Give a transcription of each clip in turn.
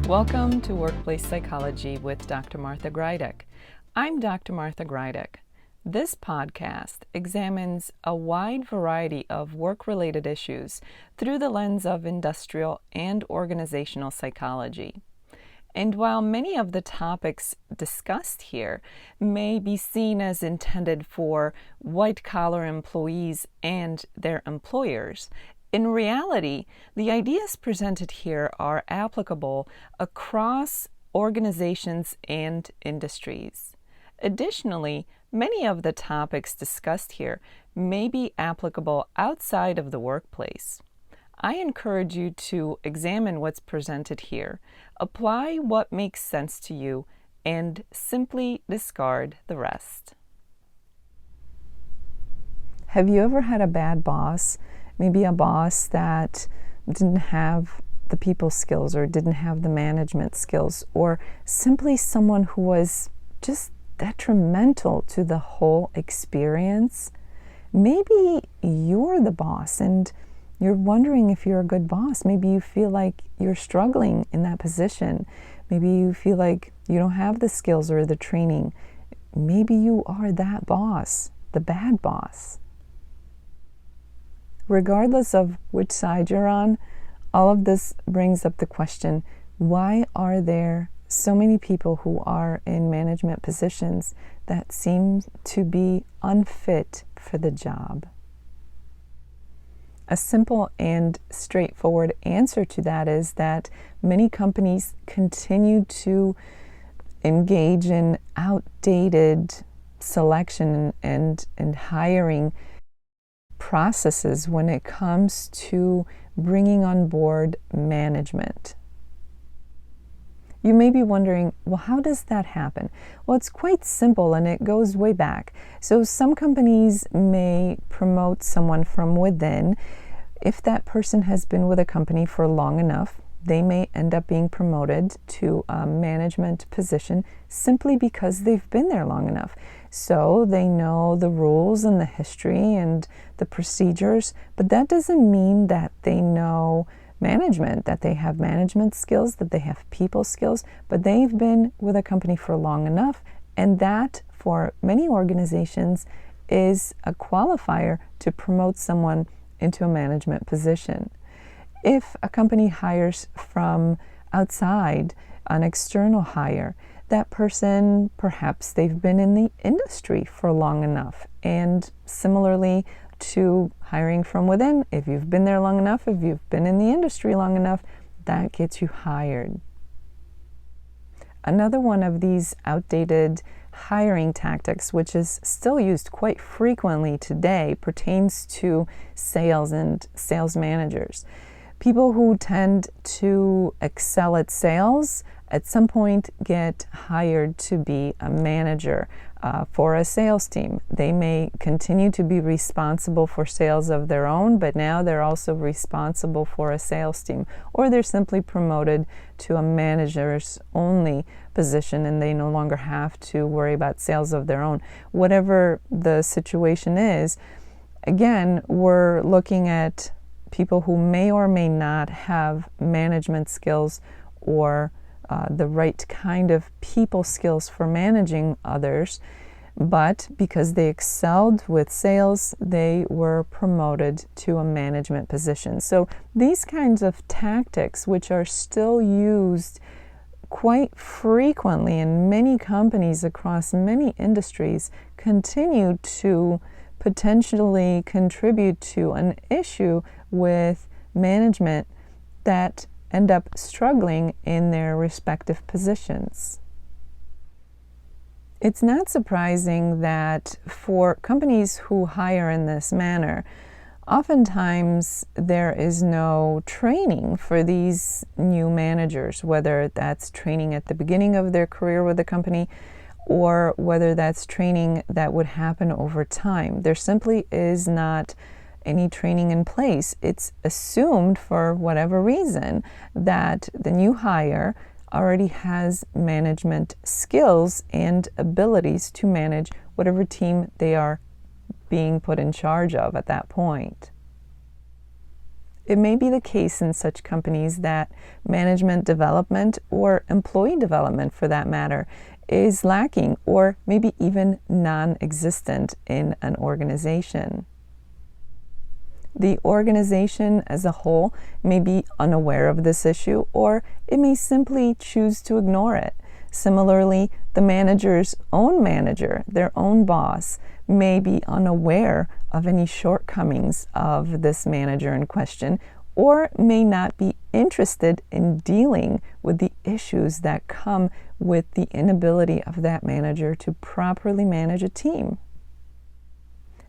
Welcome to Workplace Psychology with Dr. Martha Greidick. I'm Dr. Martha Greidick. This podcast examines a wide variety of work-related issues through the lens of industrial and organizational psychology. And while many of the topics discussed here may be seen as intended for white-collar employees and their employers, in reality, the ideas presented here are applicable across organizations and industries. Additionally, many of the topics discussed here may be applicable outside of the workplace. I encourage you to examine what's presented here, apply what makes sense to you, and simply discard the rest. Have you ever had a bad boss? Maybe a boss that didn't have the people skills or didn't have the management skills, or simply someone who was just detrimental to the whole experience. Maybe you're the boss and you're wondering if you're a good boss. Maybe you feel like you're struggling in that position. Maybe you feel like you don't have the skills or the training. Maybe you are that boss, the bad boss. Regardless of which side you're on, all of this brings up the question, why are there so many people who are in management positions that seem to be unfit for the job? A simple and straightforward answer to that is that many companies continue to engage in outdated selection and hiring processes when it comes to bringing on board management. You may be wondering, well, how does that happen? Well, it's quite simple and it goes way back. So some companies may promote someone from within. If that person has been with a company for long enough, they may end up being promoted to a management position simply because they've been there long enough. So they know the rules and the history and the procedures, but that doesn't mean that they know management, that they have management skills, that they have people skills, but they've been with a company for long enough, and that for many organizations is a qualifier to promote someone into a management position. If a company hires from outside, an external hire, that person, perhaps they've been in the industry for long enough. And similarly to hiring from within, if you've been there long enough, if you've been in the industry long enough, that gets you hired. Another one of these outdated hiring tactics, which is still used quite frequently today, pertains to sales and sales managers. People who tend to excel at sales at some point get hired to be a manager for a sales team. They may continue to be responsible for sales of their own, but now they're also responsible for a sales team. Or they're simply promoted to a manager's only position and they no longer have to worry about sales of their own. Whatever the situation is, again, we're looking at people who may or may not have management skills or the right kind of people skills for managing others, but because they excelled with sales, they were promoted to a management position. So these kinds of tactics, which are still used quite frequently in many companies across many industries, continue to potentially contribute to an issue with management that end up struggling in their respective positions. It's not surprising that for companies who hire in this manner, oftentimes there is no training for these new managers, whether that's training at the beginning of their career with the company or whether that's training that would happen over time. There simply is not any training in place. It's assumed, for whatever reason, that the new hire already has management skills and abilities to manage whatever team they are being put in charge of at that point. It may be the case in such companies that management development, or employee development for that matter, is lacking or maybe even non-existent in an organization. The organization as a whole may be unaware of this issue, or it may simply choose to ignore it. Similarly, the manager's own manager, their own boss, may be unaware of any shortcomings of this manager in question, or may not be interested in dealing with the issues that come with the inability of that manager to properly manage a team.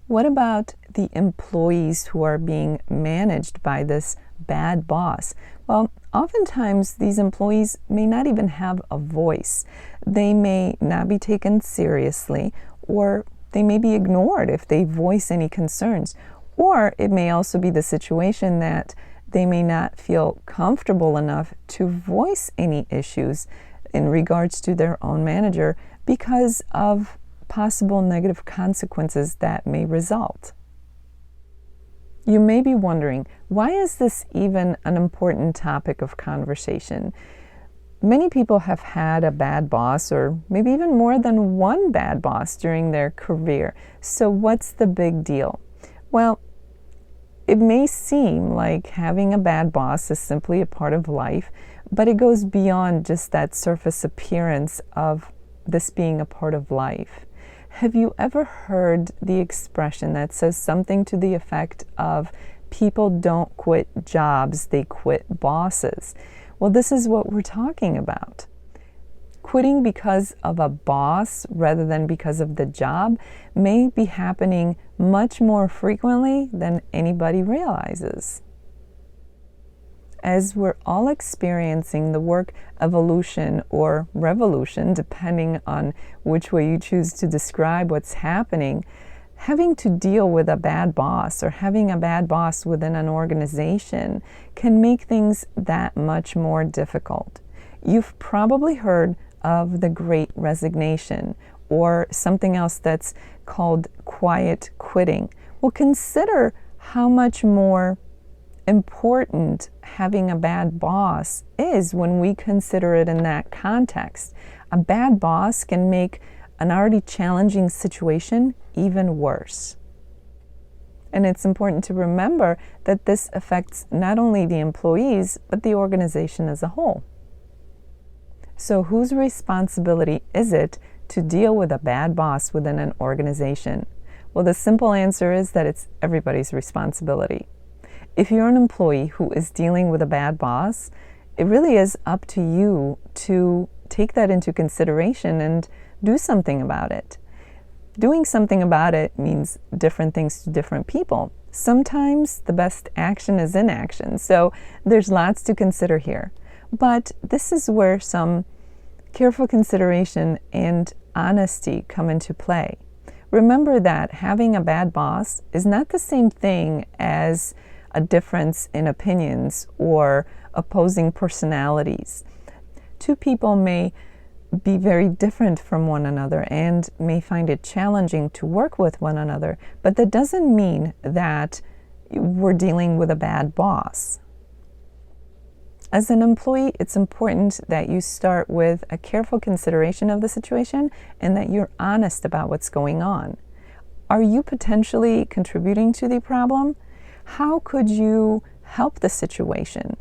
What about the employees who are being managed by this bad boss? Well, oftentimes these employees may not even have a voice. They may not be taken seriously, or they may be ignored if they voice any concerns. Or it may also be the situation that they may not feel comfortable enough to voice any issues in regards to their own manager because of possible negative consequences that may result. You may be wondering, why is this even an important topic of conversation? Many people have had a bad boss, or maybe even more than one bad boss during their career. So what's the big deal? Well, it may seem like having a bad boss is simply a part of life, but it goes beyond just that surface appearance of this being a part of life. Have you ever heard the expression that says something to the effect of, people don't quit jobs, they quit bosses? Well, this is what we're talking about. Quitting because of a boss rather than because of the job may be happening much more frequently than anybody realizes. As we're all experiencing the work evolution or revolution, depending on which way you choose to describe what's happening, having to deal with a bad boss or having a bad boss within an organization can make things that much more difficult. You've probably heard of the Great Resignation, or something else that's called quiet quitting. Well, consider how much more important having a bad boss is when we consider it in that context. A bad boss can make an already challenging situation even worse. And it's important to remember that this affects not only the employees, but the organization as a whole. So whose responsibility is it to deal with a bad boss within an organization? Well, the simple answer is that it's everybody's responsibility. If you're an employee who is dealing with a bad boss, it really is up to you to take that into consideration and do something about it. Doing something about it means different things to different people. Sometimes the best action is inaction, so there's lots to consider here. But this is where some careful consideration and honesty come into play. Remember that having a bad boss is not the same thing as a difference in opinions or opposing personalities. Two people may be very different from one another and may find it challenging to work with one another, but that doesn't mean that we're dealing with a bad boss. As an employee, it's important that you start with a careful consideration of the situation and that you're honest about what's going on. Are you potentially contributing to the problem? How could you help the situation?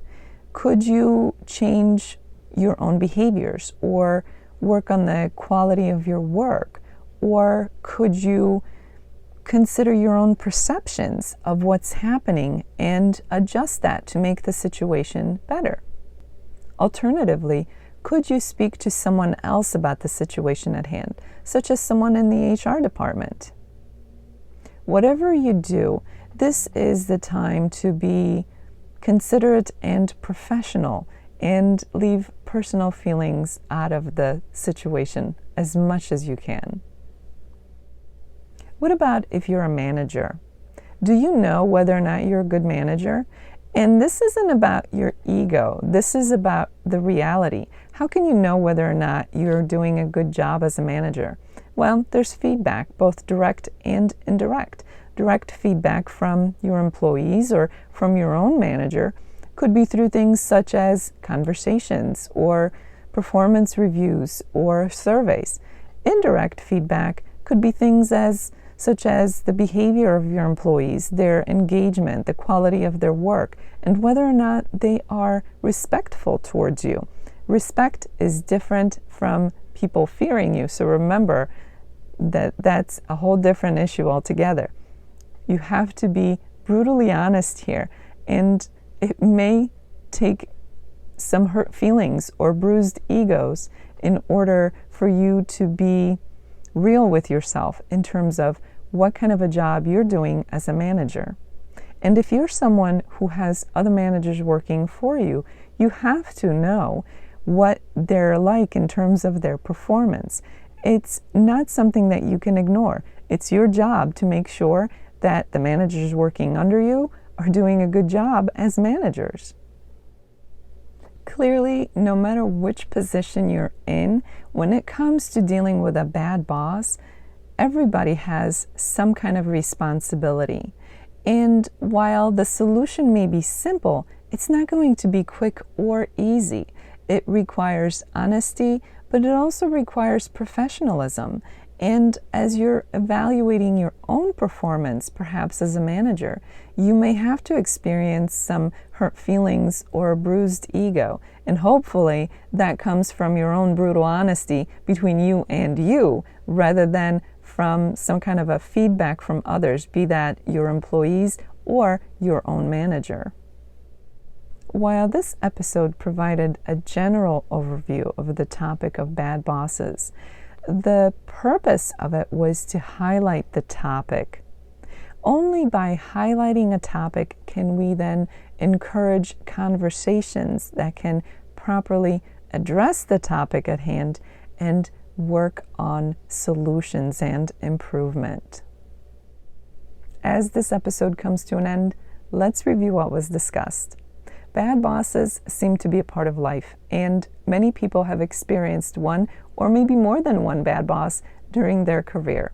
Could you change your own behaviors or work on the quality of your work? Or could you consider your own perceptions of what's happening and adjust that to make the situation better? Alternatively, could you speak to someone else about the situation at hand, such as someone in the HR department? Whatever you do, this is the time to be considerate and professional and leave personal feelings out of the situation as much as you can. What about if you're a manager? Do you know whether or not you're a good manager? And this isn't about your ego. This is about the reality. How can you know whether or not you're doing a good job as a manager? Well, there's feedback, both direct and indirect. Direct feedback from your employees or from your own manager could be through things such as conversations or performance reviews or surveys. Indirect feedback could be things such as the behavior of your employees, their engagement, the quality of their work, and whether or not they are respectful towards you. Respect is different from people fearing you, so remember that that's a whole different issue altogether. You have to be brutally honest here, and it may take some hurt feelings or bruised egos in order for you to be real with yourself in terms of what kind of a job you're doing as a manager. And if you're someone who has other managers working for you, you have to know what they're like in terms of their performance. It's not something that you can ignore. It's your job to make sure that the managers working under you are doing a good job as managers. Clearly, no matter which position you're in, when it comes to dealing with a bad boss, everybody has some kind of responsibility. And while the solution may be simple, it's not going to be quick or easy. It requires honesty, but it also requires professionalism. And as you're evaluating your own performance, perhaps as a manager, you may have to experience some hurt feelings or a bruised ego. And hopefully that comes from your own brutal honesty between you and you, rather than from some kind of a feedback from others, be that your employees or your own manager. While this episode provided a general overview of the topic of bad bosses, the purpose of it was to highlight the topic. Only by highlighting a topic can we then encourage conversations that can properly address the topic at hand and work on solutions and improvement. As this episode comes to an end, let's review what was discussed. Bad bosses seem to be a part of life, and many people have experienced one or maybe more than one bad boss during their career.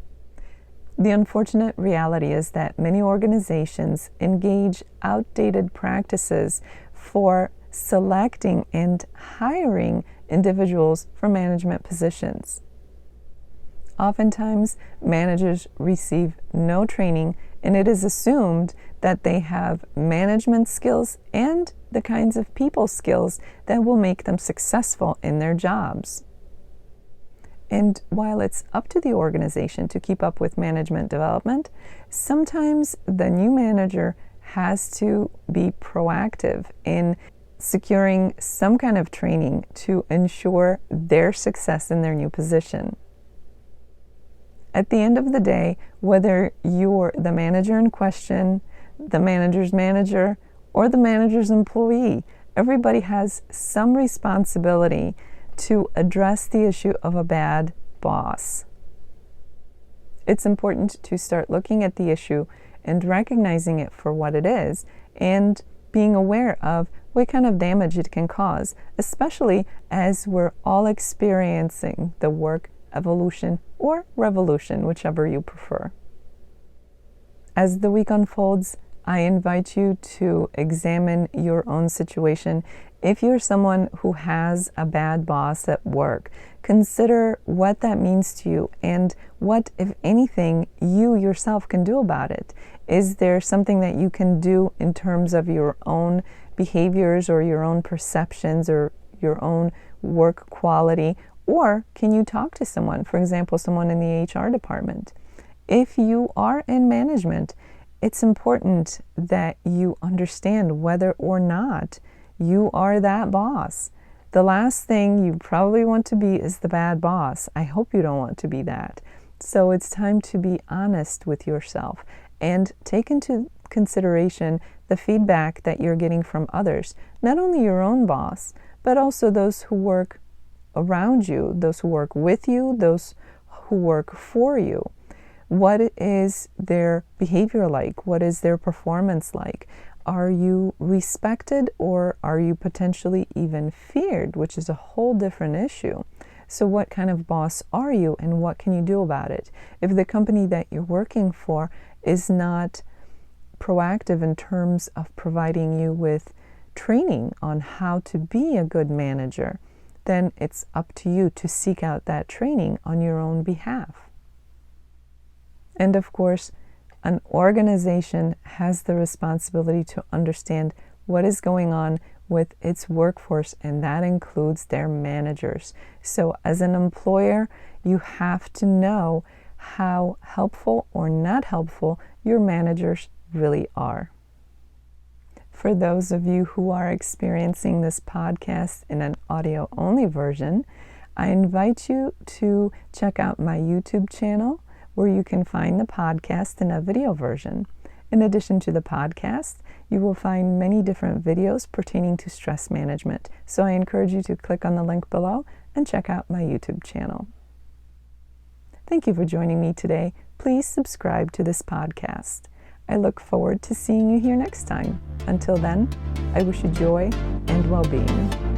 The unfortunate reality is that many organizations engage outdated practices for selecting and hiring individuals for management positions. Oftentimes, managers receive no training, and it is assumed that they have management skills and the kinds of people skills that will make them successful in their jobs. And while it's up to the organization to keep up with management development, sometimes the new manager has to be proactive in securing some kind of training to ensure their success in their new position. At the end of the day, whether you're the manager in question, the manager's manager, or the manager's employee, everybody has some responsibility to address the issue of a bad boss. It's important to start looking at the issue and recognizing it for what it is and being aware of what kind of damage it can cause, especially as we're all experiencing the work evolution or revolution, whichever you prefer. As the week unfolds, I invite you to examine your own situation. If you're someone who has a bad boss at work, consider what that means to you and what, if anything, you yourself can do about it. Is there something that you can do in terms of your own behaviors or your own perceptions or your own work quality? Or can you talk to someone, for example, someone in the HR department? If you are in management, it's important that you understand whether or not you are that boss. The last thing you probably want to be is the bad boss. I hope you don't want to be that. So it's time to be honest with yourself and take into consideration the feedback that you're getting from others, not only your own boss, but also those who work around you, those who work with you, those who work for you. What is their behavior like? What is their performance like? Are you respected or are you potentially even feared, which is a whole different issue? So what kind of boss are you and what can you do about it? If the company that you're working for is not proactive in terms of providing you with training on how to be a good manager, then it's up to you to seek out that training on your own behalf. And of course, an organization has the responsibility to understand what is going on with its workforce, and that includes their managers. So as an employer, you have to know how helpful or not helpful your managers really are. For those of you who are experiencing this podcast in an audio-only version, I invite you to check out my YouTube channel, where you can find the podcast in a video version. In addition to the podcast, you will find many different videos pertaining to stress management. So I encourage you to click on the link below and check out my YouTube channel. Thank you for joining me today. Please subscribe to this podcast. I look forward to seeing you here next time. Until then, I wish you joy and well-being.